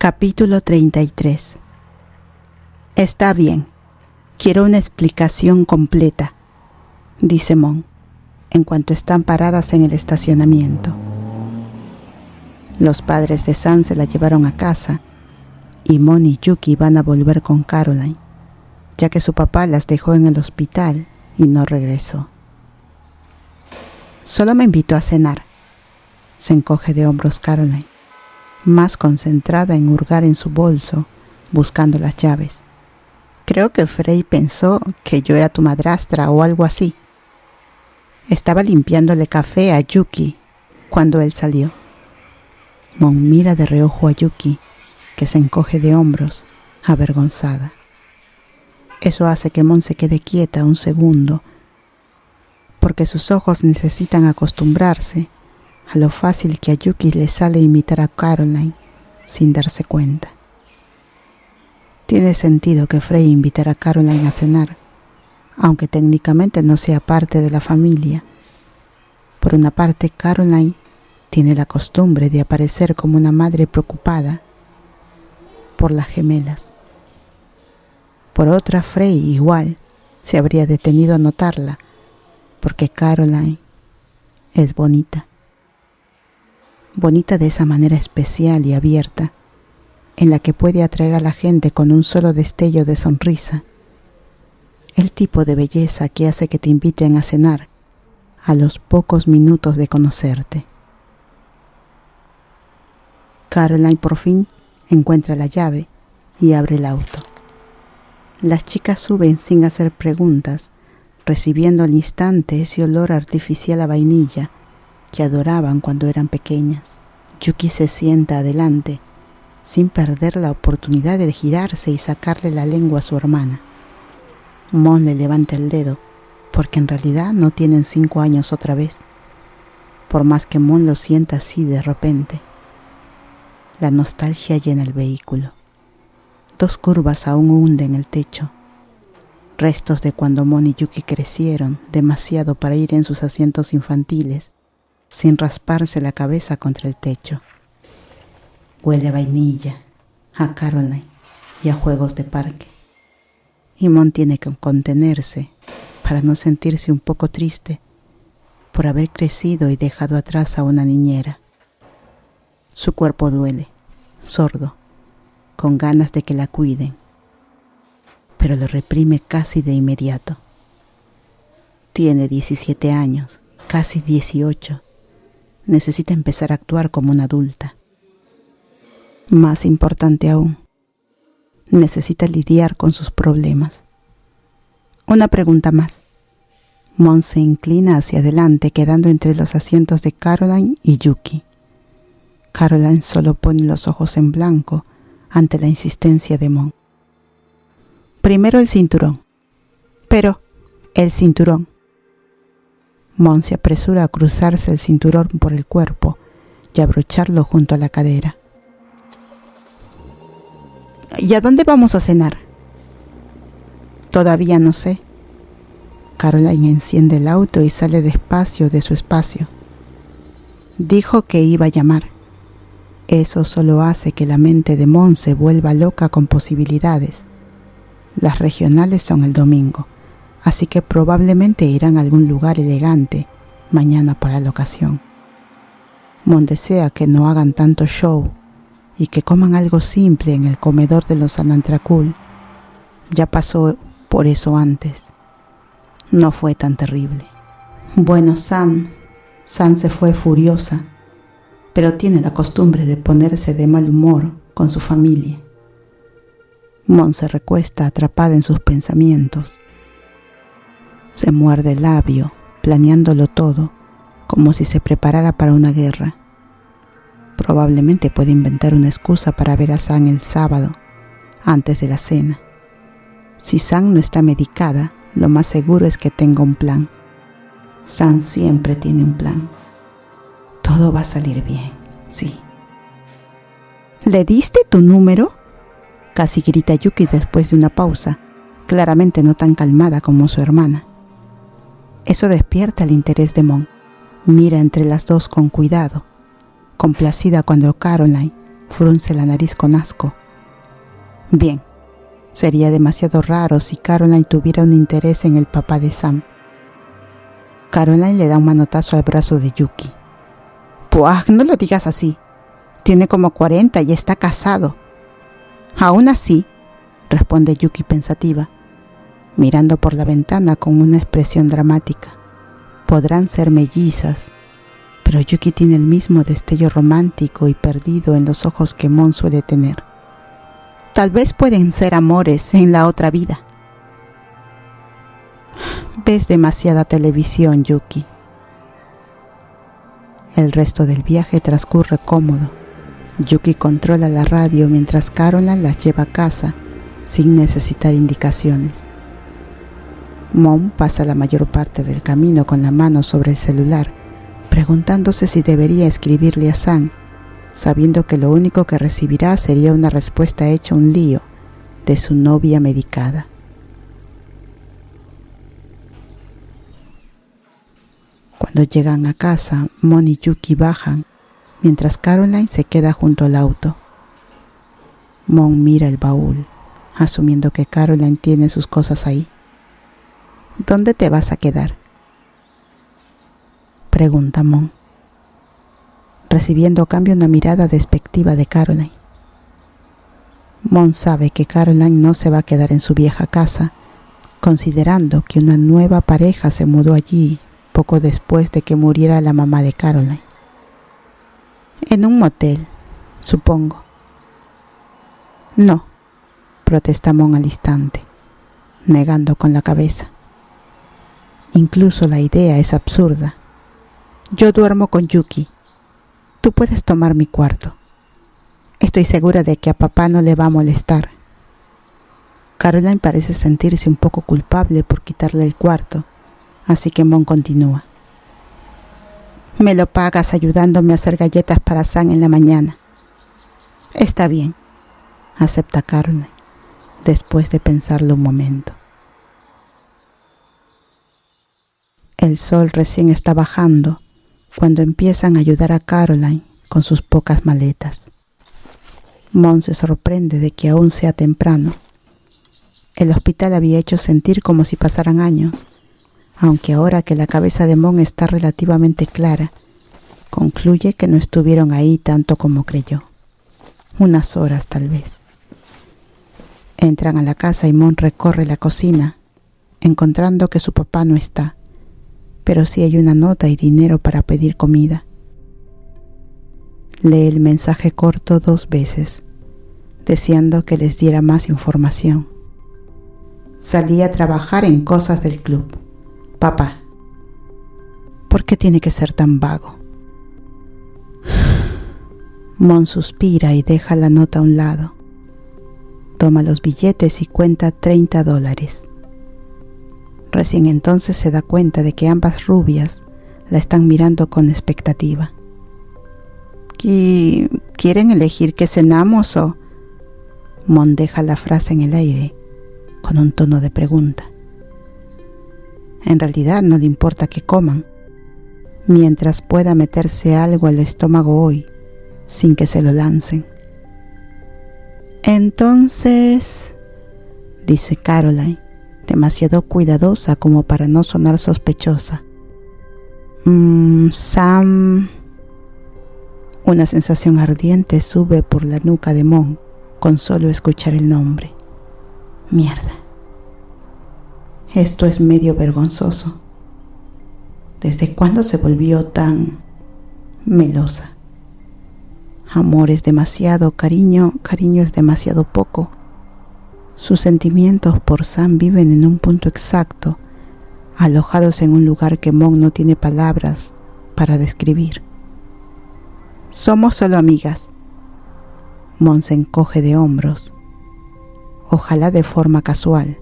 Capítulo 33. Está bien. Quiero una explicación completa, dice Mon, en cuanto están paradas en el estacionamiento. Los padres de San se la llevaron a casa y Mon y Yuki van a volver con Caroline, ya que su papá las dejó en el hospital y no regresó. Solo me invitó a cenar, se encoge de hombros Caroline, más concentrada en hurgar en su bolso, buscando las llaves. Creo que Frey pensó que yo era tu madrastra o algo así. Estaba limpiándole café a Yuki cuando él salió. Mon mira de reojo a Yuki, que se encoge de hombros, avergonzada. Eso hace que Mon se quede quieta un segundo, porque sus ojos necesitan acostumbrarse a lo fácil que a Yuki le sale imitar a Caroline sin darse cuenta. Tiene sentido que Frey invitara a Caroline a cenar, aunque técnicamente no sea parte de la familia. Por una parte, Caroline tiene la costumbre de aparecer como una madre preocupada por las gemelas. Por otra, Frey igual se habría detenido a notarla, porque Caroline es bonita. Bonita de esa manera especial y abierta, en la que puede atraer a la gente con un solo destello de sonrisa. El tipo de belleza que hace que te inviten a cenar a los pocos minutos de conocerte. Caroline por fin encuentra la llave y abre el auto. Las chicas suben sin hacer preguntas, recibiendo al instante ese olor artificial a vainilla que adoraban cuando eran pequeñas. Yuki se sienta adelante, sin perder la oportunidad de girarse y sacarle la lengua a su hermana. Mon le levanta el dedo, porque en realidad no tienen 5 años otra vez, por más que Mon lo sienta así de repente. La nostalgia llena el vehículo. 2 curvas aún hunden el techo, restos de cuando Mon y Yuki crecieron demasiado para ir en sus asientos infantiles, sin rasparse la cabeza contra el techo. Huele a vainilla, a Caroline y a juegos de parque. Y Mon tiene que contenerse para no sentirse un poco triste por haber crecido y dejado atrás a una niñera. Su cuerpo duele, sordo, con ganas de que la cuiden, pero lo reprime casi de inmediato. Tiene 17 años, casi 18. Necesita empezar a actuar como una adulta. Más importante aún, necesita lidiar con sus problemas. Una pregunta más. Mon se inclina hacia adelante, quedando entre los asientos de Caroline y Yuki. Caroline solo pone los ojos en blanco ante la insistencia de Mon. Primero el cinturón. Pero, el cinturón. Mon se apresura a cruzarse el cinturón por el cuerpo y abrocharlo junto a la cadera. ¿Y a dónde vamos a cenar? Todavía no sé. Caroline enciende el auto y sale despacio de su espacio. Dijo que iba a llamar. Eso solo hace que la mente de Mon se vuelva loca con posibilidades. Las regionales son el domingo, así que probablemente irán a algún lugar elegante mañana para la ocasión. Mon desea que no hagan tanto show y que coman algo simple en el comedor de los Anantrakul. Ya pasó por eso antes. No fue tan terrible. Bueno, Sam se fue furiosa, pero tiene la costumbre de ponerse de mal humor con su familia. Mon se recuesta atrapada en sus pensamientos. Se muerde el labio, planeándolo todo, como si se preparara para una guerra. Probablemente puede inventar una excusa para ver a Sam el sábado, antes de la cena. Si Sam no está medicada, lo más seguro es que tenga un plan. Sam siempre tiene un plan. Todo va a salir bien, sí. ¿Le diste tu número?, casi grita Yuki después de una pausa, claramente no tan calmada como su hermana. Eso despierta el interés de Mon. Mira entre las dos con cuidado, complacida cuando Caroline frunce la nariz con asco. Bien, sería demasiado raro si Caroline tuviera un interés en el papá de Sam. Caroline le da un manotazo al brazo de Yuki. ¡Puah! No lo digas así. Tiene como 40 y está casado. Aún así, responde Yuki pensativa, mirando por la ventana con una expresión dramática. Podrán ser mellizas, pero Yuki tiene el mismo destello romántico y perdido en los ojos que Mon suele tener. Tal vez pueden ser amores en la otra vida. Ves demasiada televisión, Yuki. El resto del viaje transcurre cómodo. Yuki controla la radio mientras Caroline las lleva a casa sin necesitar indicaciones. Mon pasa la mayor parte del camino con la mano sobre el celular, preguntándose si debería escribirle a Sam, sabiendo que lo único que recibirá sería una respuesta hecha un lío de su novia medicada. Cuando llegan a casa, Mon y Yuki bajan, mientras Caroline se queda junto al auto. Mon mira el baúl, asumiendo que Caroline tiene sus cosas ahí. ¿Dónde te vas a quedar?, pregunta Mon, recibiendo a cambio una mirada despectiva de Caroline. Mon sabe que Caroline no se va a quedar en su vieja casa, considerando que una nueva pareja se mudó allí poco después de que muriera la mamá de Caroline. En un motel, supongo. No, protesta Mon al instante, negando con la cabeza. Incluso la idea es absurda. Yo duermo con Yuki. Tú puedes tomar mi cuarto. Estoy segura de que a papá no le va a molestar. Caroline parece sentirse un poco culpable por quitarle el cuarto, así que Mon continúa. Me lo pagas ayudándome a hacer galletas para Sam en la mañana. Está bien, acepta Caroline, después de pensarlo un momento. El sol recién está bajando cuando empiezan a ayudar a Caroline con sus pocas maletas. Mon se sorprende de que aún sea temprano. El hospital había hecho sentir como si pasaran años, aunque ahora que la cabeza de Mon está relativamente clara, concluye que no estuvieron ahí tanto como creyó. Unas horas tal vez. Entran a la casa y Mon recorre la cocina, encontrando que su papá no está, pero sí hay una nota y dinero para pedir comida. Lee el mensaje corto 2 veces, deseando que les diera más información. Salí a trabajar en cosas del club. Papá. ¿Por qué tiene que ser tan vago? Mon suspira y deja la nota a un lado. Toma los billetes y cuenta $30. Recién entonces se da cuenta de que ambas rubias la están mirando con expectativa. ¿Quieren elegir qué cenamos o...? Mon deja la frase en el aire, con un tono de pregunta. En realidad no le importa que coman, mientras pueda meterse algo al estómago hoy, sin que se lo lancen. Entonces, dice Caroline, demasiado cuidadosa como para no sonar sospechosa. Sam... Una sensación ardiente sube por la nuca de Mon con solo escuchar el nombre. Mierda. Esto es medio vergonzoso. ¿Desde cuándo se volvió tan melosa? Amor es demasiado, cariño es demasiado poco. Sus sentimientos por Sam viven en un punto exacto, alojados en un lugar que Mon no tiene palabras para describir. Somos solo amigas. Mon se encoge de hombros, ojalá de forma casual,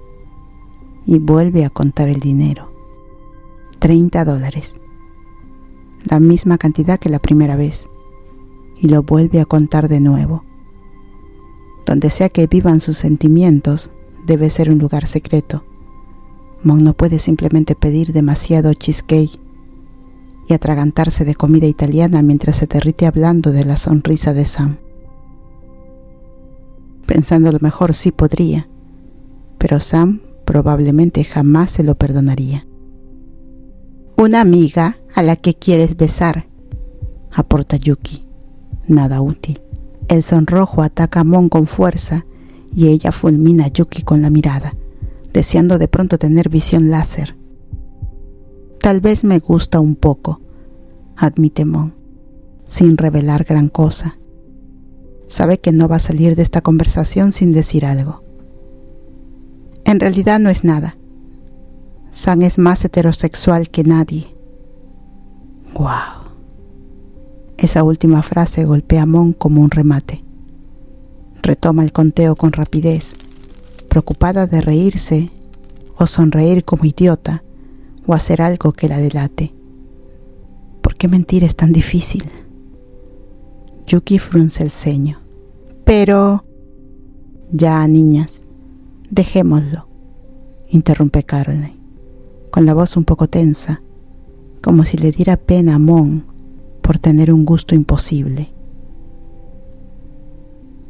y vuelve a contar el dinero. $30. La misma cantidad que la primera vez, y lo vuelve a contar de nuevo. Donde sea que vivan sus sentimientos, debe ser un lugar secreto. Mon no puede simplemente pedir demasiado cheesecake y atragantarse de comida italiana mientras se derrite hablando de la sonrisa de Sam. pensando a lo mejor sí podría, pero Sam probablemente jamás se lo perdonaría. Una amiga a la que quieres besar, aporta Yuki. Nada útil. El sonrojo ataca a Mon con fuerza y ella fulmina a Yuki con la mirada, deseando de pronto tener visión láser. Tal vez me gusta un poco, admite Mon, sin revelar gran cosa. Sabe que no va a salir de esta conversación sin decir algo. En realidad no es nada. Sam es más heterosexual que nadie. ¡Guau! Esa última frase golpea a Mon como un remate. Retoma el conteo con rapidez, preocupada de reírse o sonreír como idiota o hacer algo que la delate. ¿Por qué mentir es tan difícil? Yuki frunce el ceño. Pero... Ya, niñas, dejémoslo, interrumpe Caroline, con la voz un poco tensa, como si le diera pena a Mon por tener un gusto imposible.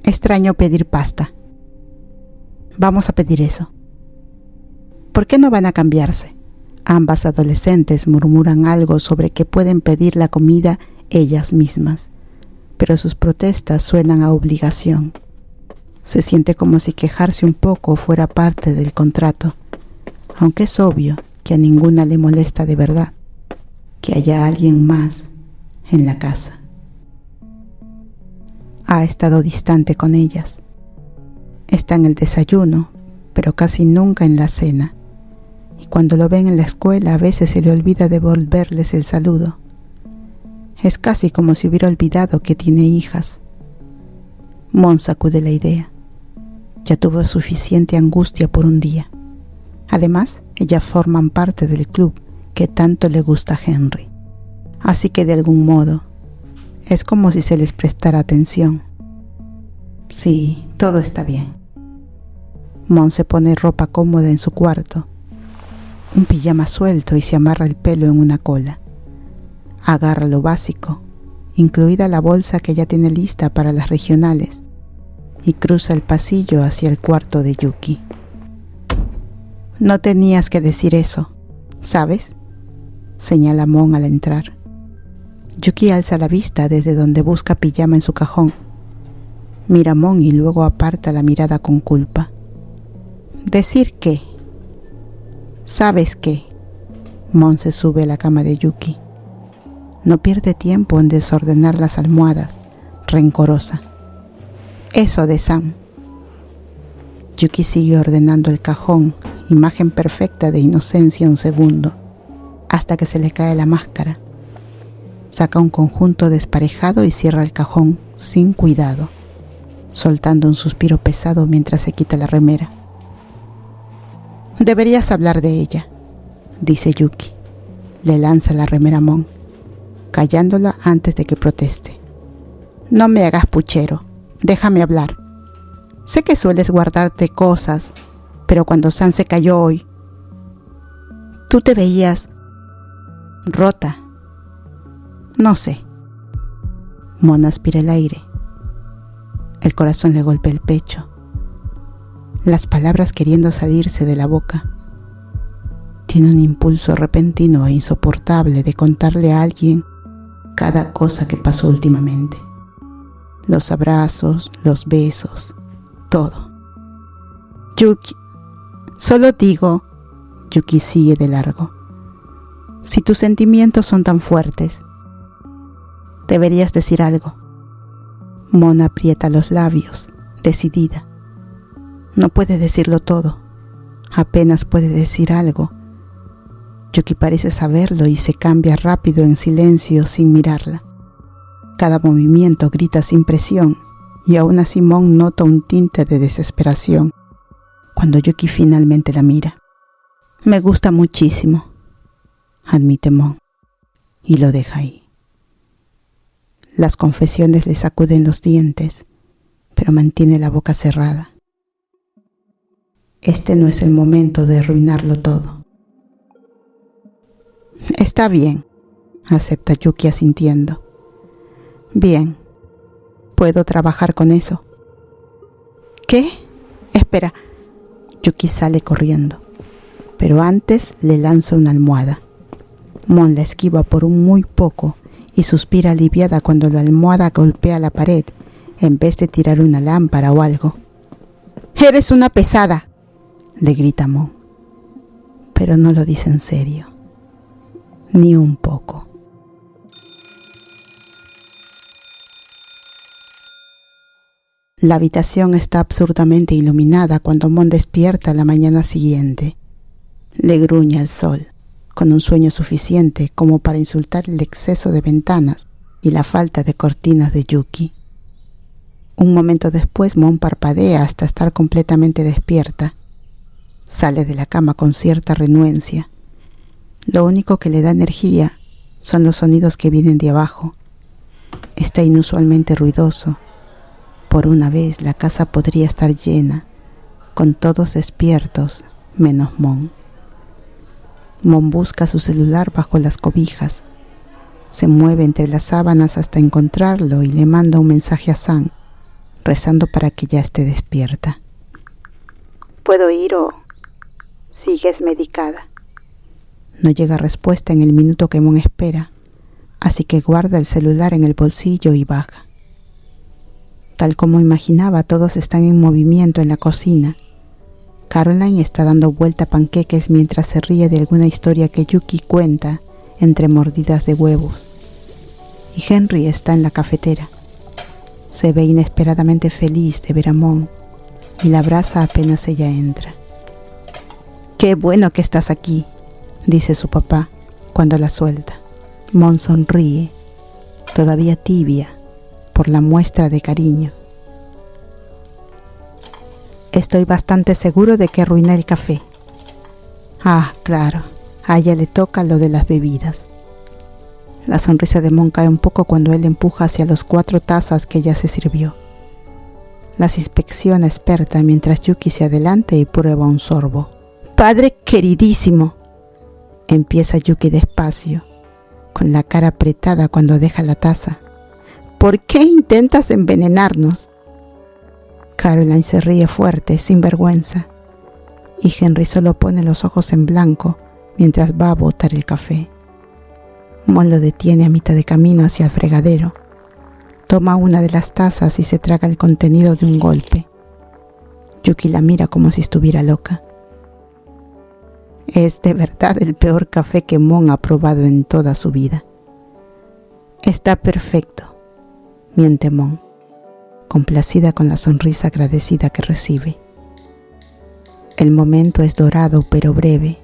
Extraño pedir pasta. Vamos a pedir eso. ¿Por qué no van a cambiarse? Ambas adolescentes murmuran algo sobre que pueden pedir la comida ellas mismas, pero sus protestas suenan a obligación. Se siente como si quejarse un poco fuera parte del contrato, aunque es obvio que a ninguna le molesta de verdad que haya alguien más en la casa. Ha estado distante con ellas. Está en el desayuno, pero casi nunca en la cena, y cuando lo ven en la escuela a veces se le olvida devolverles el saludo. Es casi como si hubiera olvidado que tiene hijas. Mon sacude la idea. Ya tuvo suficiente angustia por un día. Además, ellas forman parte del club que tanto le gusta a Henry. Así que de algún modo, es como si se les prestara atención. Sí, todo está bien. Mon se pone ropa cómoda en su cuarto, un pijama suelto, y se amarra el pelo en una cola. Agarra lo básico, incluida la bolsa que ya tiene lista para las regionales, y cruza el pasillo hacia el cuarto de Yuki. No tenías que decir eso, ¿sabes?, señala Mon al entrar. Yuki alza la vista desde donde busca pijama en su cajón. Mira a Mon y luego aparta la mirada con culpa. ¿Decir qué? ¿Sabes qué? Mon se sube a la cama de Yuki. No pierde tiempo en desordenar las almohadas, rencorosa. Eso de Sam. Yuki sigue ordenando el cajón, imagen perfecta de inocencia un segundo, hasta que se le cae la máscara. Saca un conjunto desparejado y cierra el cajón sin cuidado, soltando un suspiro pesado mientras se quita la remera. Deberías hablar de ella, dice Yuki. Le lanza la remera a Mon, callándola antes de que proteste. No me hagas puchero, déjame hablar. Sé que sueles guardarte cosas, pero cuando Sam se cayó hoy, tú te veías rota. No sé. Mon aspira el aire. El corazón le golpea el pecho, las palabras queriendo salirse de la boca. Tiene un impulso repentino e insoportable de contarle a alguien cada cosa que pasó últimamente. Los abrazos, los besos, todo. Yuki, solo digo, Yuki sigue de largo, si tus sentimientos son tan fuertes, deberías decir algo. Mon aprieta los labios, decidida. No puede decirlo todo, apenas puede decir algo. Yuki parece saberlo y se cambia rápido en silencio sin mirarla. Cada movimiento grita sin presión, y aún así Mon nota un tinte de desesperación cuando Yuki finalmente la mira. Me gusta muchísimo, admite Mon, y lo deja ahí. Las confesiones le sacuden los dientes, pero mantiene la boca cerrada. Este no es el momento de arruinarlo todo. Está bien, acepta Yuki asintiendo. Bien, puedo trabajar con eso. ¿Qué? Espera. Yuki sale corriendo, pero antes le lanza una almohada. Mon la esquiva por un muy poco y suspira aliviada cuando la almohada golpea la pared en vez de tirar una lámpara o algo. ¡Eres una pesada!, le grita Mon, pero no lo dice en serio, ni un poco. La habitación está absurdamente iluminada cuando Mon despierta la mañana siguiente. Le gruñe el sol, con un sueño suficiente como para insultar el exceso de ventanas y la falta de cortinas de Yuki. Un momento después Mon parpadea hasta estar completamente despierta. Sale de la cama con cierta renuencia. Lo único que le da energía son los sonidos que vienen de abajo. Está inusualmente ruidoso. Por una vez la casa podría estar llena, con todos despiertos, menos Mon. Mon busca su celular bajo las cobijas. Se mueve entre las sábanas hasta encontrarlo y le manda un mensaje a San, rezando para que ya esté despierta. ¿Puedo ir o sigues medicada? No llega respuesta en el minuto que Mon espera, así que guarda el celular en el bolsillo y baja. Tal como imaginaba, todos están en movimiento en la cocina. Caroline está dando vuelta a panqueques mientras se ríe de alguna historia que Yuki cuenta entre mordidas de huevos. Y Henry está en la cafetera. Se ve inesperadamente feliz de ver a Mon y la abraza apenas ella entra. «Qué bueno que estás aquí», dice su papá cuando la suelta. Mon sonríe, todavía tibia por la muestra de cariño. «Estoy bastante seguro de que arruiné el café». «Ah, claro, a ella le toca lo de las bebidas». La sonrisa de Mon cae un poco cuando él empuja hacia los 4 tazas que ella se sirvió. Las inspecciona experta mientras Yuki se adelanta y prueba un sorbo. «Padre queridísimo», empieza Yuki despacio, con la cara apretada cuando deja la taza. «¿Por qué intentas envenenarnos?» Caroline se ríe fuerte, sin vergüenza, y Henry solo pone los ojos en blanco mientras va a botar el café. Mon lo detiene a mitad de camino hacia el fregadero. Toma una de las tazas y se traga el contenido de un golpe. Yuki la mira como si estuviera loca. Es de verdad el peor café que Mon ha probado en toda su vida. «Está perfecto», miente Mon, complacida con la sonrisa agradecida que recibe. El momento es dorado pero breve,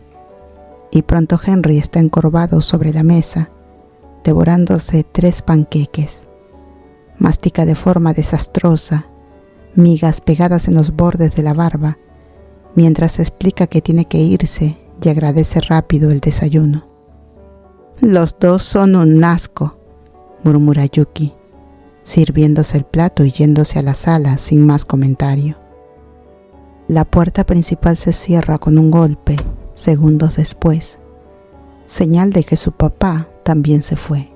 y pronto Henry está encorvado sobre la mesa, devorándose 3 panqueques. Mastica de forma desastrosa, migas pegadas en los bordes de la barba, mientras explica que tiene que irse y agradece rápido el desayuno. «Los dos son un asco», murmura Yuki, sirviéndose el plato y yéndose a la sala sin más comentario. La puerta principal se cierra con un golpe segundos después, señal de que su papá también se fue.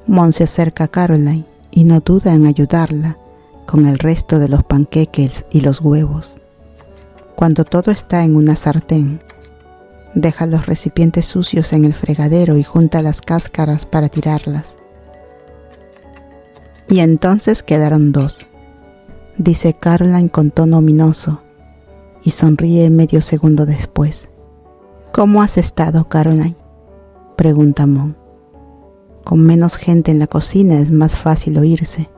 Mon se acerca a Caroline y no duda en ayudarla con el resto de los panqueques y los huevos. Cuando todo está en una sartén, deja los recipientes sucios en el fregadero y junta las cáscaras para tirarlas. «Y entonces quedaron 2», dice Caroline con tono ominoso, y sonríe medio segundo después. «¿Cómo has estado, Caroline?», pregunta Mon. Con menos gente en la cocina es más fácil oírse.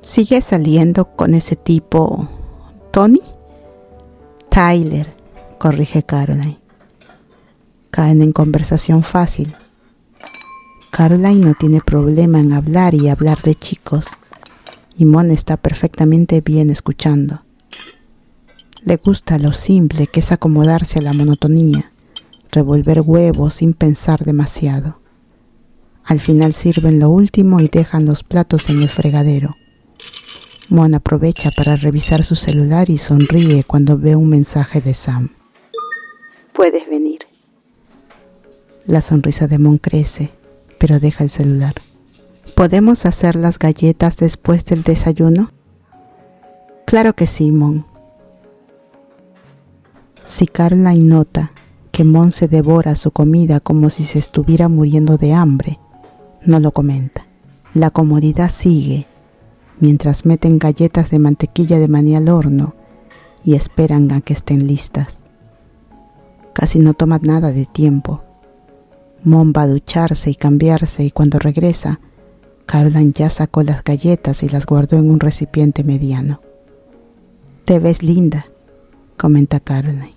«¿Sigues saliendo con ese tipo, Tony?» «Tyler», corrige Caroline. Caen en conversación fácil. Caroline no tiene problema en hablar y hablar de chicos, y Mon está perfectamente bien escuchando. Le gusta lo simple que es acomodarse a la monotonía, revolver huevos sin pensar demasiado. Al final sirven lo último y dejan los platos en el fregadero. Mon aprovecha para revisar su celular y sonríe cuando ve un mensaje de Sam. «Puedes venir». La sonrisa de Mon crece, pero deja el celular. «¿Podemos hacer las galletas después del desayuno?», Claro que sí, Mon. Si Caroline nota que Mon se devora su comida como si se estuviera muriendo de hambre, no lo comenta. La comodidad sigue, mientras meten galletas de mantequilla de maní al horno y esperan a que estén listas. Casi no toma nada de tiempo. Mon va a ducharse y cambiarse, y cuando regresa, Caroline ya sacó las galletas y las guardó en un recipiente mediano. «Te ves linda», comenta Caroline.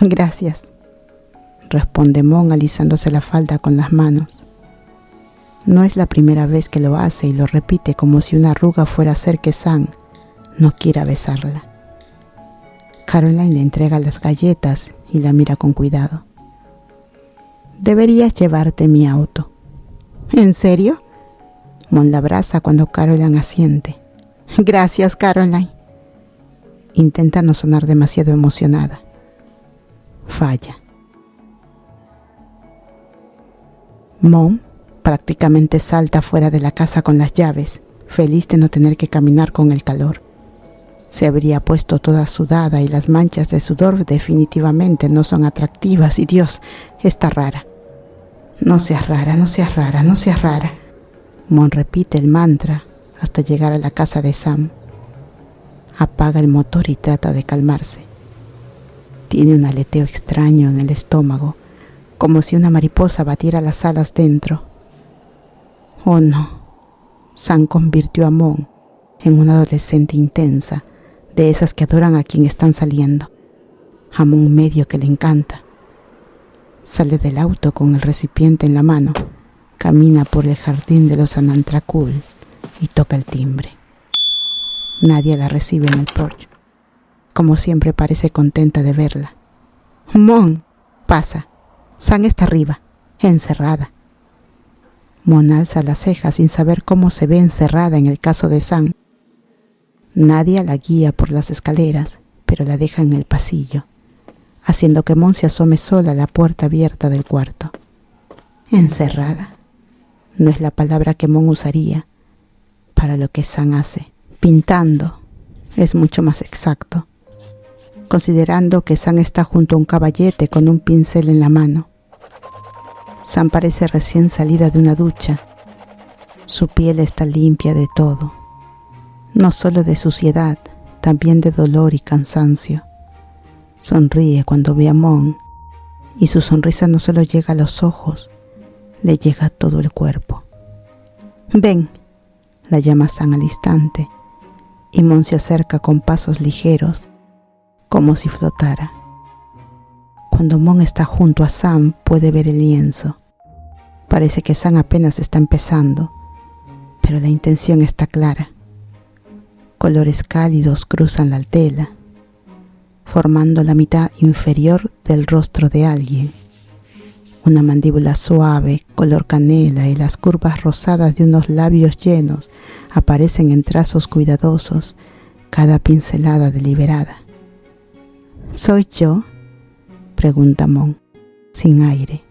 «Gracias», responde Mon alisándose la falda con las manos. No es la primera vez que lo hace y lo repite como si una arruga fuera a hacer que Sam no quiera besarla. Caroline le entrega las galletas y la mira con cuidado. «Deberías llevarte mi auto». «¿En serio?». Mon la abraza cuando Caroline asiente. «Gracias, Caroline». Intenta no sonar demasiado emocionada. Falla. Mon prácticamente salta fuera de la casa con las llaves, feliz de no tener que caminar con el calor. Se habría puesto toda sudada y las manchas de sudor definitivamente no son atractivas y Dios, está rara. «No seas rara, no seas rara, no seas rara». Mon repite el mantra hasta llegar a la casa de Sam. Apaga el motor y trata de calmarse. Tiene un aleteo extraño en el estómago, como si una mariposa batiera las alas dentro. Oh no, Sam convirtió a Mon en una adolescente intensa, de esas que adoran a quien están saliendo. A Mon medio que le encanta. Sale del auto con el recipiente en la mano, camina por el jardín de los Anantrakul y toca el timbre. Nadie la recibe en el porche. Como siempre parece contenta de verla. «Mon, pasa. Sam está arriba, encerrada». Mon alza las cejas sin saber cómo se ve encerrada en el caso de Sam. Nadie la guía por las escaleras, pero la deja en el pasillo, haciendo que Mon se asome sola a la puerta abierta del cuarto. «Encerrada» no es la palabra que Mon usaría para lo que Sam hace. «Pintando» es mucho más exacto, considerando que Sam está junto a un caballete con un pincel en la mano. Sam parece recién salida de una ducha. Su piel está limpia de todo, no solo de suciedad, también de dolor y cansancio. Sonríe cuando ve a Mon, y su sonrisa no solo llega a los ojos, le llega a todo el cuerpo. «Ven», la llama Sam al instante, y Mon se acerca con pasos ligeros, como si flotara. Cuando Mon está junto a Sam, puede ver el lienzo. Parece que Sam apenas está empezando, pero la intención está clara. Colores cálidos cruzan la tela, formando la mitad inferior del rostro de alguien. Una mandíbula suave, color canela, y las curvas rosadas de unos labios llenos aparecen en trazos cuidadosos, cada pincelada deliberada. «¿Soy yo?», pregunta Mon, sin aire,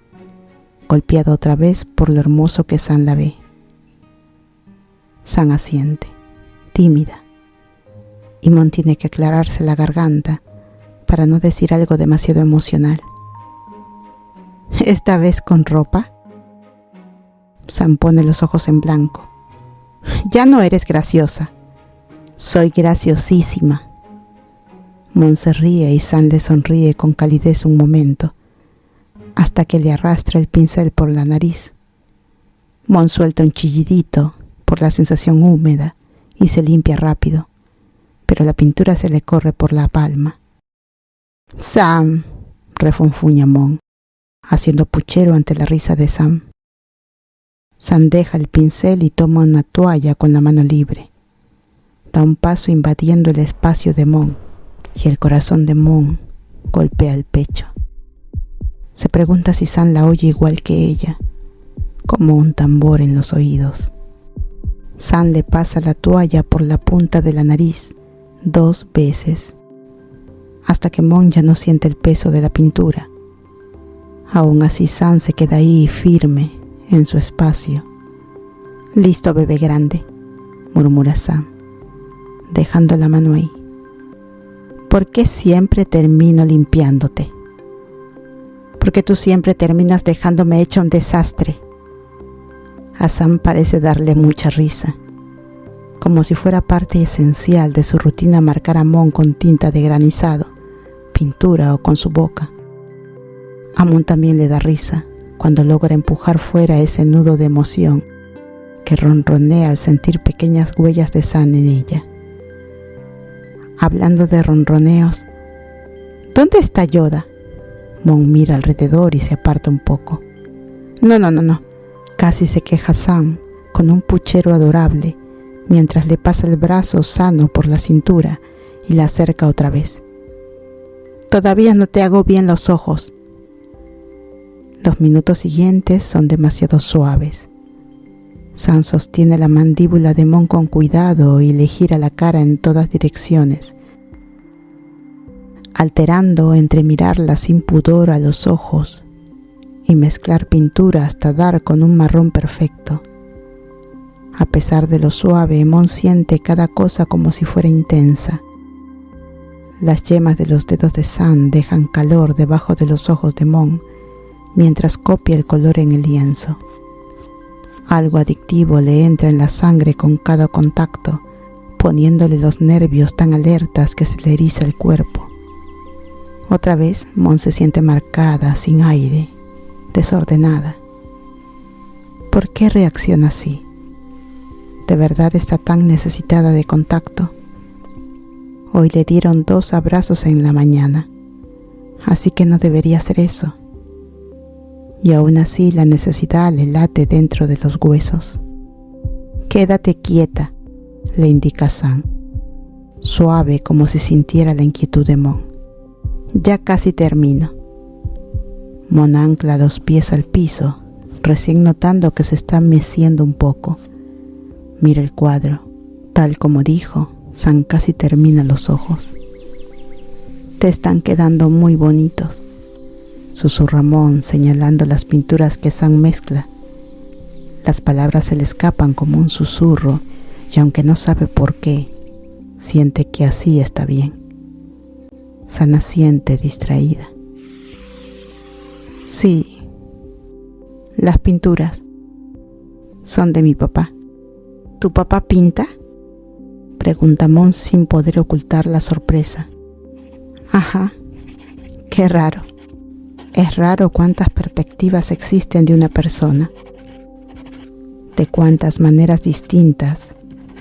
golpeado otra vez por lo hermoso que Sam la ve. Sam asiente, tímida, y Mon tiene que aclararse la garganta para no decir algo demasiado emocional. «¿Esta vez con ropa?». Sam pone los ojos en blanco. «Ya no eres graciosa». «Soy graciosísima». Mon se ríe y Sam le sonríe con calidez un momento, hasta que le arrastra el pincel por la nariz. Mon suelta un chillidito por la sensación húmeda y se limpia rápido, pero la pintura se le corre por la palma. «Sam», refunfuña Mon, haciendo puchero ante la risa de Sam. Sam deja el pincel y toma una toalla con la mano libre. Da un paso invadiendo el espacio de Mon, y el corazón de Mon golpea el pecho. Se pregunta si Sam la oye igual que ella, como un tambor en los oídos. Sam le pasa la toalla por la punta de la nariz 2 veces, hasta que Mon ya no siente el peso de la pintura. Aún así Sam se queda ahí firme en su espacio. «Listo, bebé grande», murmura Sam. dejando la mano ahí. ¿Por qué siempre termino limpiándote? Porque tú siempre terminas dejándome hecha un desastre. A Sam parece darle mucha risa, como si fuera parte esencial de su rutina marcar a Mon con tinta de granizado, pintura o con su boca. A Mon también le da risa cuando logra empujar fuera ese nudo de emoción que ronronea al sentir pequeñas huellas de Sam en ella. Hablando de ronroneos, ¿dónde está Yoda? Mon mira alrededor y se aparta un poco. No, casi se queja Sam con un puchero adorable mientras le pasa el brazo sano por la cintura y la acerca otra vez. Todavía no te hago bien los ojos. Los minutos siguientes son demasiado suaves. Sam sostiene la mandíbula de Mon con cuidado y le gira la cara en todas direcciones, alterando entre mirarla sin pudor a los ojos y mezclar pintura hasta dar con un marrón perfecto. A pesar de lo suave, Mon siente cada cosa como si fuera intensa. Las yemas de los dedos de Sam dejan calor debajo de los ojos de Mon mientras copia el color en el lienzo. Algo adictivo le entra en la sangre con cada contacto, poniéndole los nervios tan alertas que se le eriza el cuerpo. Otra vez, Mon se siente marcada, sin aire, desordenada. ¿Por qué reacciona así? ¿De verdad está tan necesitada de contacto? Hoy le dieron 2 abrazos en la mañana, así que no debería hacer eso. Y aún así la necesidad le late dentro de los huesos. Quédate quieta, le indica Sam, suave como si sintiera la inquietud de Mon. Ya casi termino. Mon ancla los pies al piso, recién notando que se está meciendo un poco. Mira el cuadro. Tal como dijo, Sam casi termina los ojos. Te están quedando muy bonitos, susurra Mon señalando las pinturas que Sam mezcla. Las palabras se le escapan como un susurro y aunque no sabe por qué, siente que así está bien. Sam asiente distraída. Sí, las pinturas son de mi papá. ¿Tu papá pinta?, pregunta Mon sin poder ocultar la sorpresa. Ajá, qué raro. Es raro cuántas perspectivas existen de una persona, de cuántas maneras distintas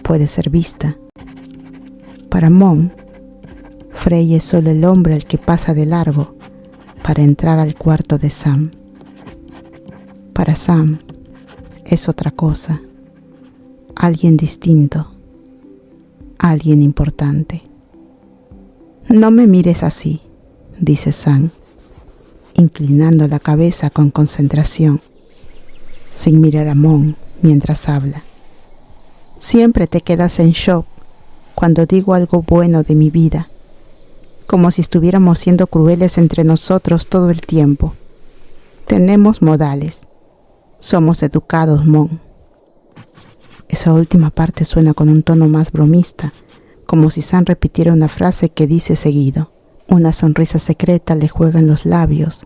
puede ser vista. Para Mon, Frey es solo el hombre al que pasa de largo para entrar al cuarto de Sam. Para Sam es otra cosa, alguien distinto, alguien importante. No me mires así, dice Sam, inclinando la cabeza con concentración, sin mirar a Mon mientras habla. Siempre te quedas en shock cuando digo algo bueno de mi vida, como si estuviéramos siendo crueles entre nosotros todo el tiempo. Tenemos modales. Somos educados, Mon. Esa última parte suena con un tono más bromista, como si Sam repitiera una frase que dice seguido. Una sonrisa secreta le juega en los labios,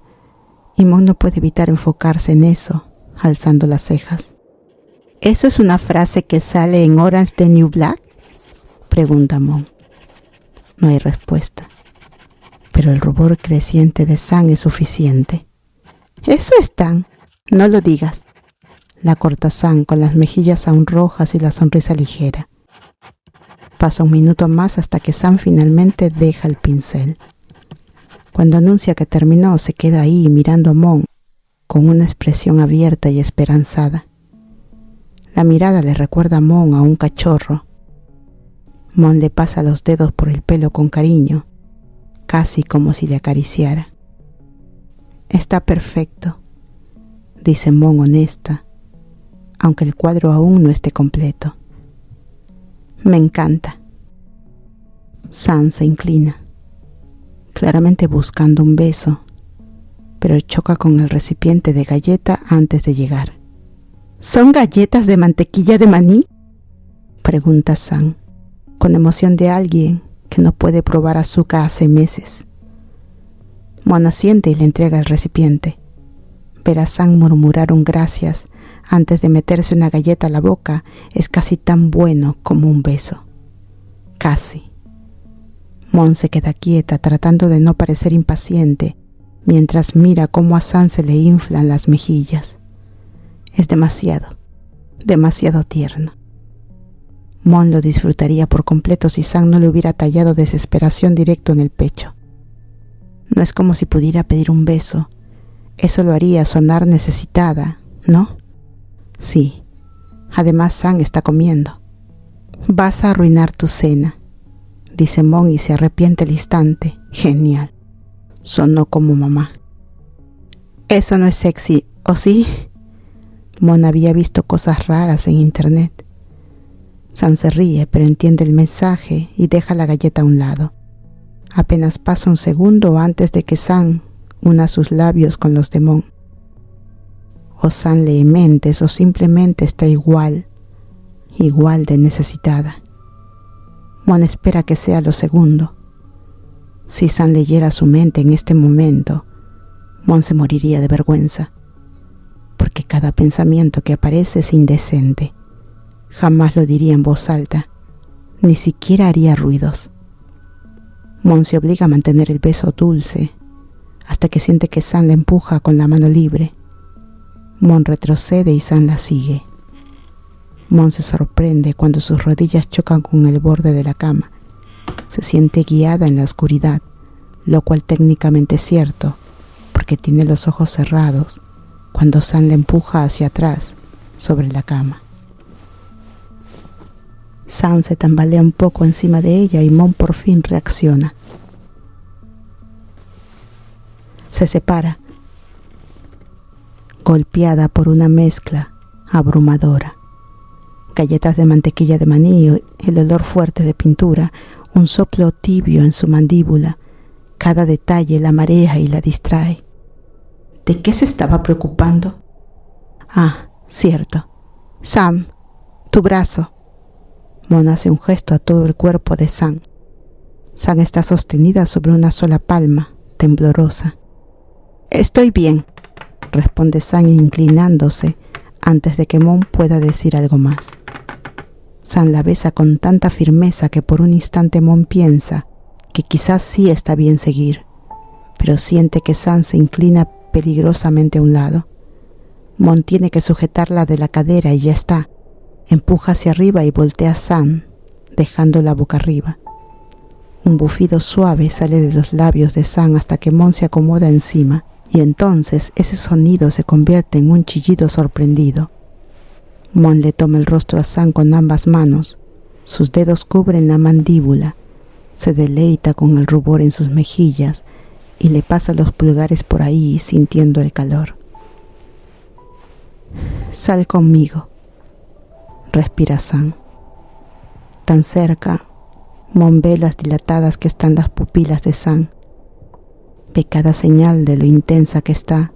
y Mon no puede evitar enfocarse en eso, alzando las cejas. ¿Eso es una frase que sale en Orange is the New Black?, pregunta Mon. No hay respuesta, pero el rubor creciente de Sam es suficiente. Eso es tan, no lo digas, la corta Sam con las mejillas aún rojas y la sonrisa ligera. Pasa un minuto más hasta que Sam finalmente deja el pincel. Cuando anuncia que terminó, se queda ahí mirando a Mon con una expresión abierta y esperanzada. La mirada le recuerda a Mon a un cachorro. Mon le pasa los dedos por el pelo con cariño, casi como si le acariciara. Está perfecto, dice Mon honesta, aunque el cuadro aún no esté completo. Me encanta. Sam se inclina, claramente buscando un beso, pero choca con el recipiente de galleta antes de llegar. ¿Son galletas de mantequilla de maní?, pregunta Sam, con emoción de alguien que no puede probar azúcar hace meses. Mon asiente y le entrega el recipiente. Ver a Sam murmurar un gracias antes de meterse una galleta a la boca es casi tan bueno como un beso. Casi. Mon se queda quieta tratando de no parecer impaciente mientras mira cómo a Sam se le inflan las mejillas. Es demasiado, demasiado tierno. Mon lo disfrutaría por completo si Sam no le hubiera tallado desesperación directo en el pecho. No es como si pudiera pedir un beso. Eso lo haría sonar necesitada, ¿no? Sí. Además, Sam está comiendo. Vas a arruinar tu cena, dice Mon y se arrepiente al instante. Genial. Sonó como mamá. Eso no es sexy, ¿o sí? Mon había visto cosas raras en internet. Sam se ríe, pero entiende el mensaje y deja la galleta a un lado. Apenas pasa un segundo antes de que Sam una sus labios con los de Mon. O Sam lee mentes o simplemente está igual de necesitada. Mon espera que sea lo segundo. Si Sam leyera su mente en este momento, Mon se moriría de vergüenza, porque cada pensamiento que aparece es indecente. Jamás lo diría en voz alta, ni siquiera haría ruidos. Mon se obliga a mantener el beso dulce hasta que siente que Sam la empuja con la mano libre. Mon retrocede y Sam la sigue. Mon se sorprende cuando sus rodillas chocan con el borde de la cama. Se siente guiada en la oscuridad, lo cual técnicamente es cierto, porque tiene los ojos cerrados cuando Sam la empuja hacia atrás sobre la cama. Sam se tambalea un poco encima de ella y Mon por fin reacciona. Se separa, golpeada por una mezcla abrumadora. Galletas de mantequilla de maní, el olor fuerte de pintura, un soplo tibio en su mandíbula. Cada detalle la marea y la distrae. ¿De qué se estaba preocupando? Ah, cierto. Sam, tu brazo. Mon hace un gesto a todo el cuerpo de Sam. Sam está sostenida sobre una sola palma, temblorosa. Estoy bien, responde Sam inclinándose antes de que Mon pueda decir algo más. Sam la besa con tanta firmeza que por un instante Mon piensa que quizás sí está bien seguir, pero siente que Sam se inclina peligrosamente a un lado. Mon tiene que sujetarla de la cadera y ya está. Empuja hacia arriba y voltea a Sam, dejándola boca arriba. Un bufido suave sale de los labios de Sam hasta que Mon se acomoda encima, y entonces ese sonido se convierte en un chillido sorprendido. Mon le toma el rostro a Sam con ambas manos. Sus dedos cubren la mandíbula. Se deleita con el rubor en sus mejillas y le pasa los pulgares por ahí sintiendo el calor. Sal conmigo, respira Sam. Tan cerca, Mon ve las dilatadas que están las pupilas de Sam. Ve cada señal de lo intensa que está.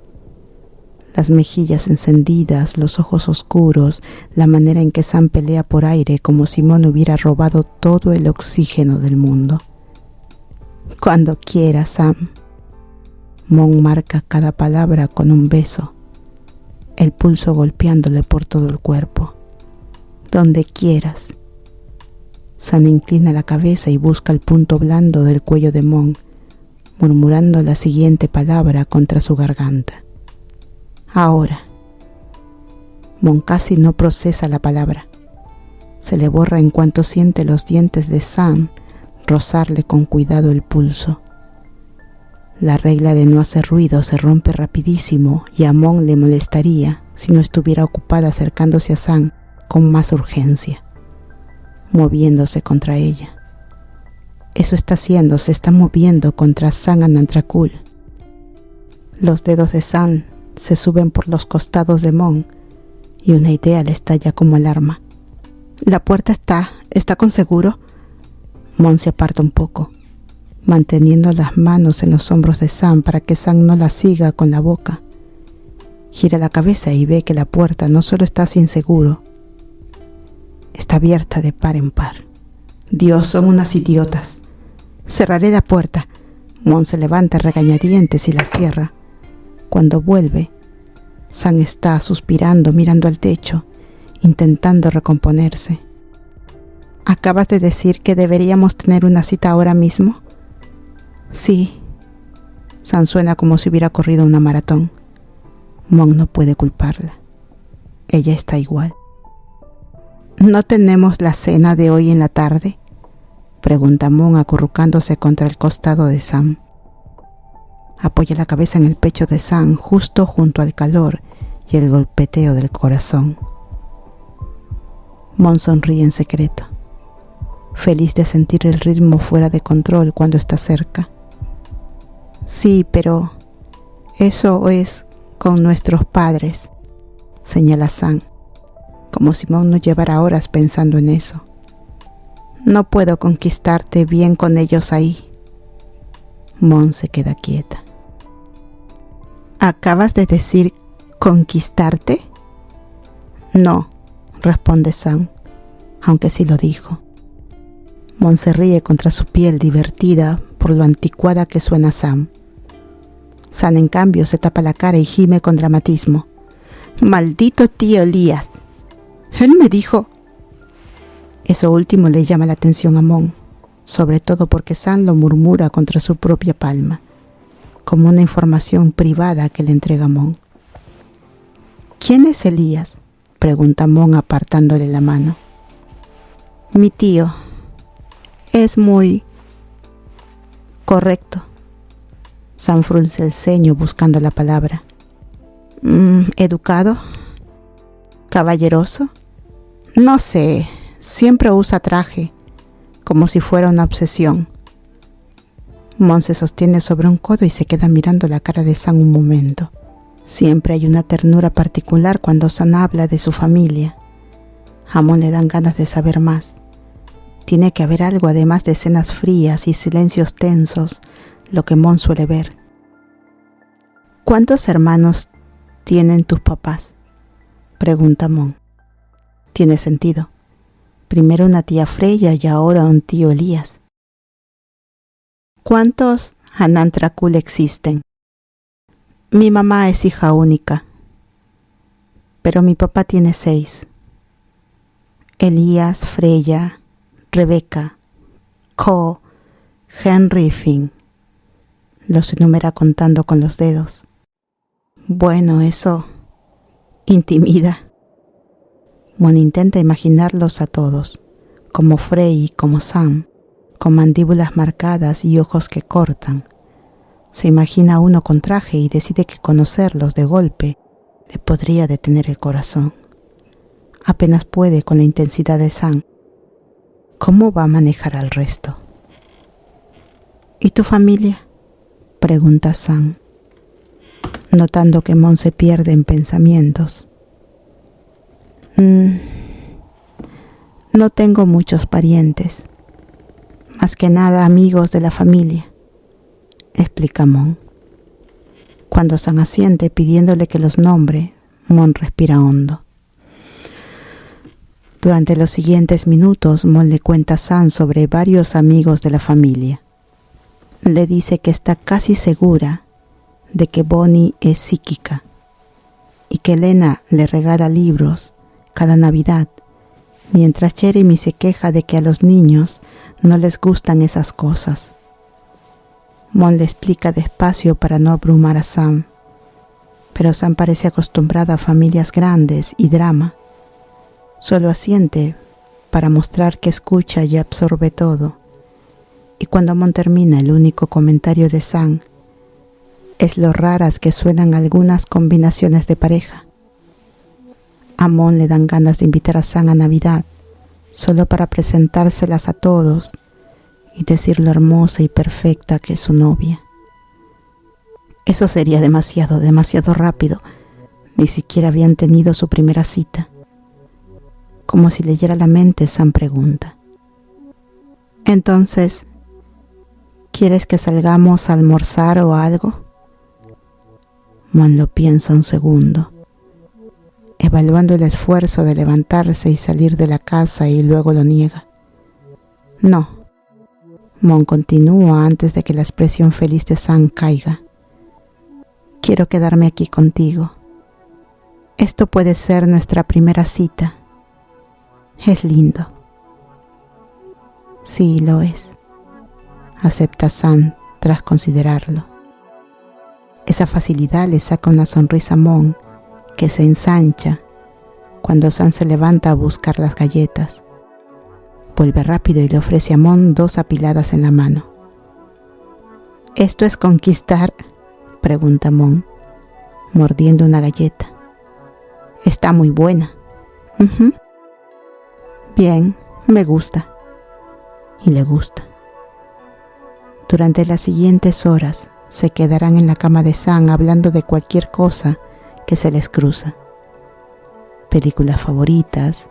Las mejillas encendidas, los ojos oscuros, la manera en que Sam pelea por aire como si Mon hubiera robado todo el oxígeno del mundo. Cuando quieras, Sam. Mon marca cada palabra con un beso, el pulso golpeándole por todo el cuerpo. Donde quieras. Sam inclina la cabeza y busca el punto blando del cuello de Mon, murmurando la siguiente palabra contra su garganta. Ahora. Mon casi no procesa la palabra. Se le borra en cuanto siente los dientes de Sam rozarle con cuidado el pulso. La regla de no hacer ruido se rompe rapidísimo y a Mon le molestaría si no estuviera ocupada acercándose a Sam con más urgencia, moviéndose contra ella. Eso está haciendo, se está moviendo contra Sam Anantrakul. Los dedos de Sam se suben por los costados de Mon y una idea le estalla como alarma. La puerta está con seguro. Mon se aparta un poco, manteniendo las manos en los hombros de Sam para que Sam no la siga con la boca. Gira la cabeza y ve que la puerta no solo está sin seguro, está abierta de par en par. Dios, son unas idiotas. Cerraré la puerta. Mon se levanta a regañadientes y la cierra. Cuando vuelve, Sam está suspirando, mirando al techo, intentando recomponerse. ¿Acabas de decir que deberíamos tener una cita ahora mismo? Sí. Sam suena como si hubiera corrido una maratón. Mon no puede culparla. Ella está igual. ¿No tenemos la cena de hoy en la tarde?, pregunta Mon acurrucándose contra el costado de Sam. Apoya la cabeza en el pecho de Sam justo junto al calor y el golpeteo del corazón. Mon sonríe en secreto, feliz de sentir el ritmo fuera de control cuando está cerca. Sí, pero eso es con nuestros padres, señala Sam, como si Mon no llevara horas pensando en eso. No puedo conquistarte bien con ellos ahí. Mon se queda quieta. ¿Acabas de decir conquistarte? No, responde Sam, aunque sí lo dijo. Mon se ríe contra su piel, divertida por lo anticuada que suena Sam. Sam, en cambio, se tapa la cara y gime con dramatismo. ¡Maldito tío Elías! Él me dijo... Eso último le llama la atención a Mon, sobre todo porque Sam lo murmura contra su propia palma, como una información privada que le entrega Mon. ¿Quién es Elías?, pregunta Mon apartándole la mano. Mi tío. Es muy... correcto. Sam frunce el ceño buscando la palabra. ¿Educado? ¿Caballeroso? No sé, siempre usa traje, como si fuera una obsesión. Mon se sostiene sobre un codo y se queda mirando la cara de Sam un momento. Siempre hay una ternura particular cuando Sam habla de su familia. A Mon le dan ganas de saber más. Tiene que haber algo además de escenas frías y silencios tensos, lo que Mon suele ver. ¿Cuántos hermanos tienen tus papás?, pregunta Mon. Tiene sentido. Primero una tía Freya y ahora un tío Elías. ¿Cuántos Anantrakul existen? Mi mamá es hija única, pero mi papá tiene 6. Elías, Freya, Rebeca, Ko, Henry y Finn. Los enumera contando con los dedos. Bueno, eso intimida. Mon intenta imaginarlos a todos, como Frey y como Sam, con mandíbulas marcadas y ojos que cortan. Se imagina a uno con traje y decide que conocerlos de golpe le podría detener el corazón. Apenas puede con la intensidad de Sam. ¿Cómo va a manejar al resto? ¿Y tu familia?, pregunta Sam, notando que Mon se pierde en pensamientos. No tengo muchos parientes, más que nada amigos de la familia, explica Mon. Cuando Sam asiente pidiéndole que los nombre, Mon respira hondo. Durante los siguientes minutos, Mon le cuenta a Sam sobre varios amigos de la familia. Le dice que está casi segura de que Bonnie es psíquica y que Elena le regala libros cada Navidad, mientras Jeremy se queja de que a los niños no les gustan esas cosas. Mon le explica despacio para no abrumar a Sam, pero Sam parece acostumbrada a familias grandes y drama. Solo asiente para mostrar que escucha y absorbe todo, y cuando Mon termina, el único comentario de Sam es lo raras que suenan algunas combinaciones de pareja. A Mon le dan ganas de invitar a Sam a Navidad, solo para presentárselas a todos y decir lo hermosa y perfecta que es su novia. Eso sería demasiado rápido. Ni siquiera habían tenido su primera cita. Como si leyera la mente, Sam pregunta: Entonces, ¿quieres que salgamos a almorzar o algo? Mon lo piensa un segundo, evaluando el esfuerzo de levantarse y salir de la casa, y luego lo niega. No. Mon continúa antes de que la expresión feliz de Sam caiga. Quiero quedarme aquí contigo. Esto puede ser nuestra primera cita. Es lindo. Sí, lo es, acepta Sam tras considerarlo. Esa facilidad le saca una sonrisa a Mon, que se ensancha cuando Sam se levanta a buscar las galletas. Vuelve rápido y le ofrece a Mon 2 apiladas en la mano. ¿Esto es conquistar?, pregunta Mon, mordiendo una galleta. Está muy buena. Bien, me gusta. Y le gusta. Durante las siguientes horas se quedarán en la cama de Sam hablando de cualquier cosa que se les cruza. Películas favoritas,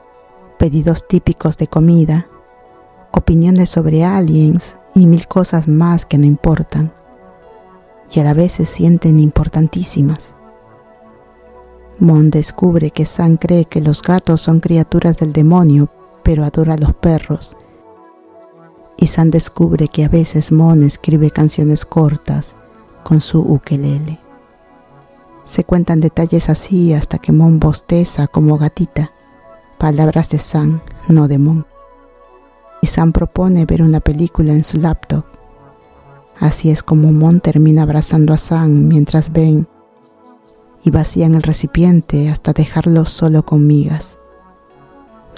pedidos típicos de comida, opiniones sobre aliens y 1000 cosas más que no importan y a la vez se sienten importantísimas. Mon descubre que Sam cree que los gatos son criaturas del demonio, pero adora a los perros. Y Sam descubre que a veces Mon escribe canciones cortas con su ukelele. Se cuentan detalles así hasta que Mon bosteza como gatita, palabras de Sam, no de Mon. Y Sam propone ver una película en su laptop. Así es como Mon termina abrazando a Sam mientras ven y vacían el recipiente hasta dejarlo solo con migas.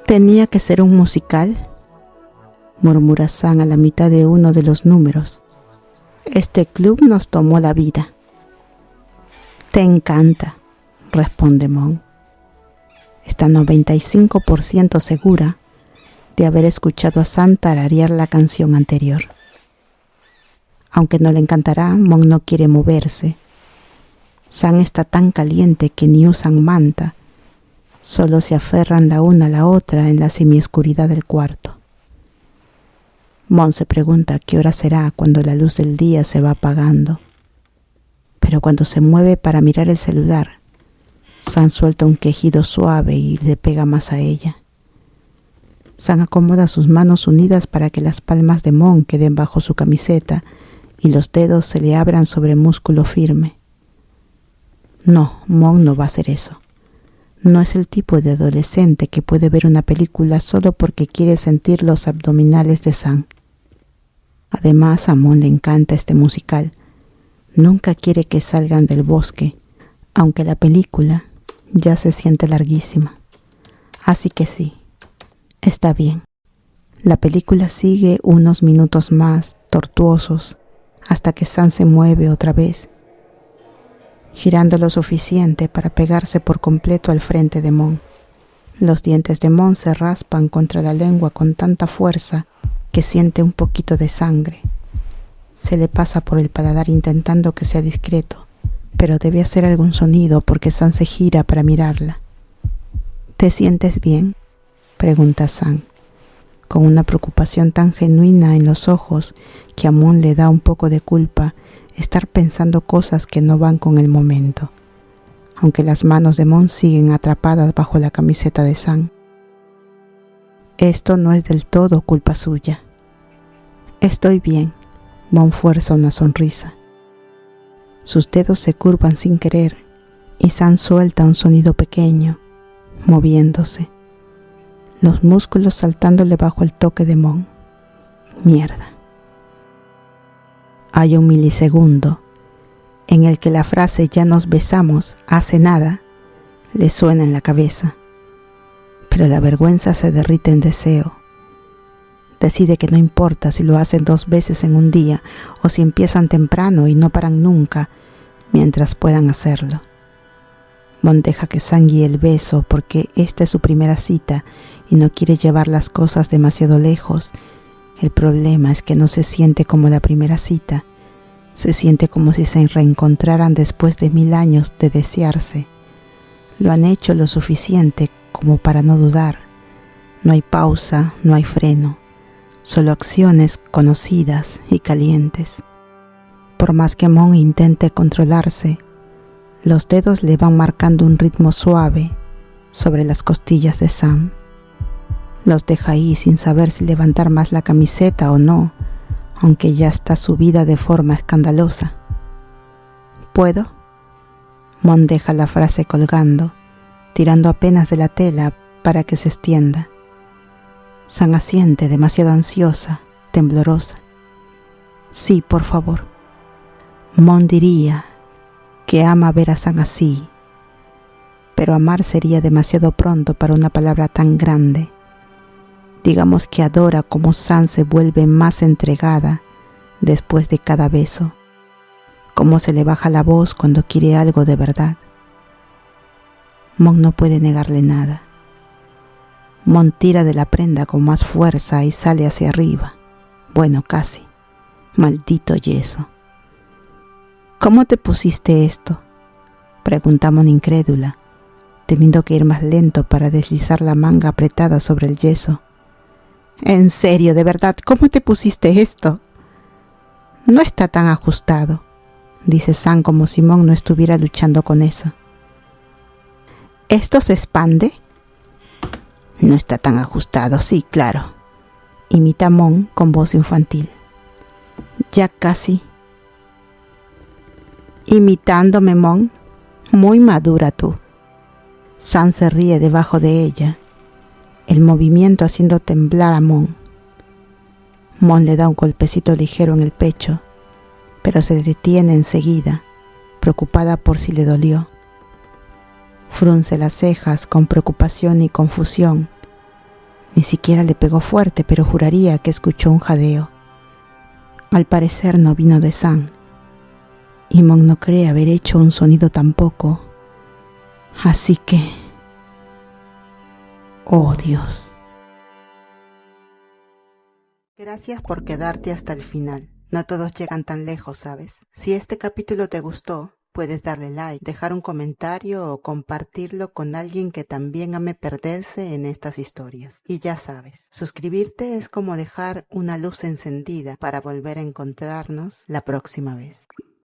¿Tenía que ser un musical?, murmura Sam a la mitad de uno de los números. Este club nos tomó la vida. Te encanta, responde Mon. Está 95% segura de haber escuchado a Sam tararear la canción anterior. Aunque no le encantará, Mon no quiere moverse. Sam está tan caliente que ni usan manta, solo se aferran la una a la otra en la semioscuridad del cuarto. Mon se pregunta qué hora será cuando la luz del día se va apagando. Pero cuando se mueve para mirar el celular, Sam suelta un quejido suave y le pega más a ella. Sam acomoda sus manos unidas para que las palmas de Mon queden bajo su camiseta y los dedos se le abran sobre músculo firme. No, Mon no va a hacer eso. No es el tipo de adolescente que puede ver una película solo porque quiere sentir los abdominales de Sam. Además, a Mon le encanta este musical. Nunca quiere que salgan del bosque, aunque la película ya se siente larguísima. Así que sí, está bien. La película sigue unos minutos más tortuosos hasta que Sam se mueve otra vez, girando lo suficiente para pegarse por completo al frente de Mon. Los dientes de Mon se raspan contra la lengua con tanta fuerza que siente un poquito de sangre. Se le pasa por el paladar intentando que sea discreto, pero debe hacer algún sonido porque Sam se gira para mirarla. ¿Te sientes bien?, pregunta Sam, con una preocupación tan genuina en los ojos que a Mon le da un poco de culpa estar pensando cosas que no van con el momento, aunque las manos de Mon siguen atrapadas bajo la camiseta de Sam. Esto no es del todo culpa suya. Estoy bien. Mon fuerza una sonrisa. Sus dedos se curvan sin querer y Sam suelta un sonido pequeño, moviéndose, los músculos saltándole bajo el toque de Mon. Mierda. Hay un milisegundo en el que la frase "ya nos besamos hace nada" le suena en la cabeza, pero la vergüenza se derrite en deseo. Decide que no importa si lo hacen 2 veces en un día o si empiezan temprano y no paran nunca mientras puedan hacerlo. Mon deja que Sam guíe el beso porque esta es su primera cita y no quiere llevar las cosas demasiado lejos. El problema es que no se siente como la primera cita. Se siente como si se reencontraran después de 1000 años de desearse. Lo han hecho lo suficiente como para no dudar. No hay pausa, no hay freno. Solo acciones conocidas y calientes. Por más que Mon intente controlarse, los dedos le van marcando un ritmo suave sobre las costillas de Sam. Los deja ahí sin saber si levantar más la camiseta o no, aunque ya está subida de forma escandalosa. ¿Puedo? Mon deja la frase colgando, tirando apenas de la tela para que se extienda. San asiente, demasiado ansiosa, temblorosa. Sí, por favor. Mon diría que ama ver a San así, pero amar sería demasiado pronto para una palabra tan grande. Digamos que adora cómo San se vuelve más entregada después de cada beso, cómo se le baja la voz cuando quiere algo de verdad. Mon no puede negarle nada. Mon tira de la prenda con más fuerza y sale hacia arriba. Bueno, casi. Maldito yeso. ¿Cómo te pusiste esto?, pregunta Mon incrédula, teniendo que ir más lento para deslizar la manga apretada sobre el yeso. En serio, de verdad, ¿cómo te pusiste esto? No está tan ajustado, dice San como si Mon no estuviera luchando con eso. ¿Esto se expande? No está tan ajustado, sí, claro, imita Mon con voz infantil. Ya casi. Imitándome, Mon. Muy madura tú. San se ríe debajo de ella, el movimiento haciendo temblar a Mon. Mon le da un golpecito ligero en el pecho, pero se detiene enseguida, preocupada por si le dolió. Frunce las cejas con preocupación y confusión. Ni siquiera le pegó fuerte, pero juraría que escuchó un jadeo. Al parecer no vino de San, y Mon no cree haber hecho un sonido tampoco. Así que... ¡oh, Dios! Gracias por quedarte hasta el final. No todos llegan tan lejos, ¿sabes? Si este capítulo te gustó, puedes darle like, dejar un comentario o compartirlo con alguien que también ame perderse en estas historias. Y ya sabes, suscribirte es como dejar una luz encendida para volver a encontrarnos la próxima vez.